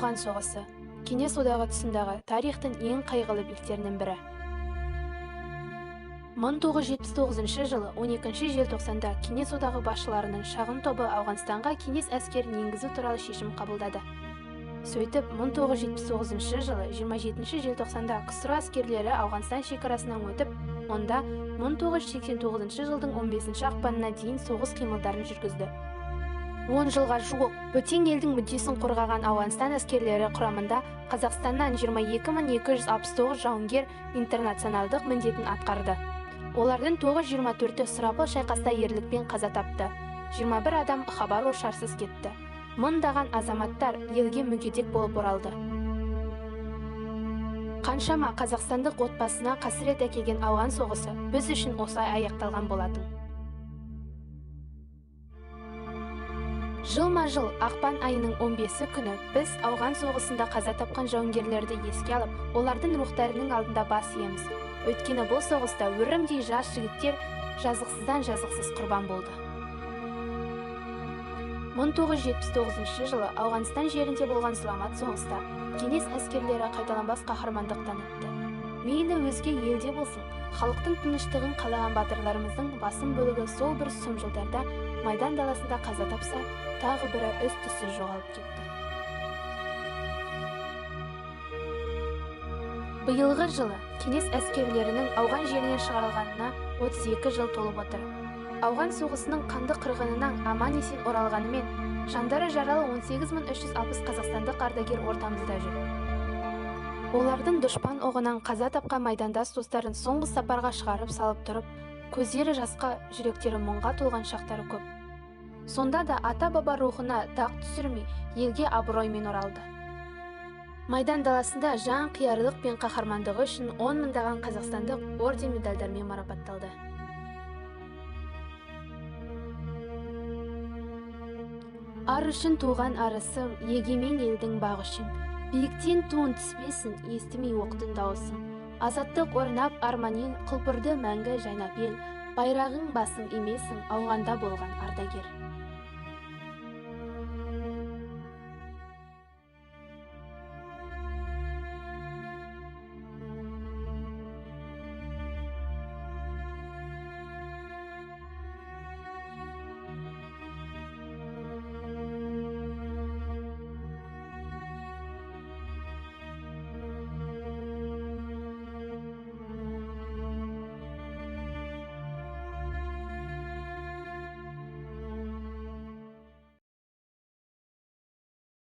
Ауған соғысы Кеңес одағы тұсындағы тарихтың ең қайғылы беттерінің бірі. 1979 жылы 12 желтоқсанда Кеңес одағы басшыларының шағын тобы Ауғанстанға кеңес әскерін енгізу туралы шешім қабылдады. Сөйтіп, 1979 жылы 27 желтоқсанда КСР әскерлері Ауғанстан шекарасынан өтіп, онда 1989 жылдың 15 ақпанына дейін соғыс қимылдарын жүргізді. 10 жылға жуық бөтен елдің мүддесін қорғаған Ауғанстан әскерлері құрамында Қазақстаннан 22.269 жауынгер интернационалдық міндетін атқарды. Олардың 924-і сұрапыл шайқаста ерлікпен қаза тапты. 21 адам хабар-ошарсыз кетті. Мыңдаған азаматтар елге мүгедек болып оралды. Қаншама қазақстандық отбасына қасірет әкелген Ауған соғысы біз үшін осылай аяқталған болатын. Жылма-жыл ақпан айының 15-і күні біз Ауған соғысында қаза тапқан жауынгерлерді еске алып, олардың рухтарының алдында бас иеміз. Өйткені бұл соғыста өрімдей жас жігіттер жазықсыздан жазықсыз құрбан болды. 1979 жылы Ауғанстан жерінде болған зұлмат соғыста кеңес әскерлері қайталанбас қаһармандық танытты. Мейлі өзге елде болсын, халықтың тыныштығын қалаған батырларымыздың басым бөлігі сол бір сұм жылдарда майдан даласында қаза тапса, тағы бірі із-түзсіз жоғалып кетті. Биылғы жылы кеңес әскерлерінің Ауған жерінен шығарылғанына 32 жыл толып отыр. Ауған соғысының қанды қырғынынан аман-есен оралғанымен, жандары жаралы 18360 қазақстандық ардагер ортамызда жүр. Олардың дұшпан оғынан қаза тапқан майдандас достарын соңғы сапарға шығарып салып тұрып, көздері жасқа, жүректері мұңға толған шақтары көп. Сонда да ата-баба рухына дақ түсірмей, елге абыроймен оралды. Майдан даласында жан қиярлық пен қаһармандығы үшін 10 мыңдаған қазақстандық орден медальдармен марапатталды. Ар үшін туған арысым, егемен елдің бағы үшін. Биіктен туын түспесін, естімей оқтың дауысын. Азаттық орнап арманен, құлпырды мәңгі жайнап ел. Байрағың басың емесің, Ауғанда болған ардагер.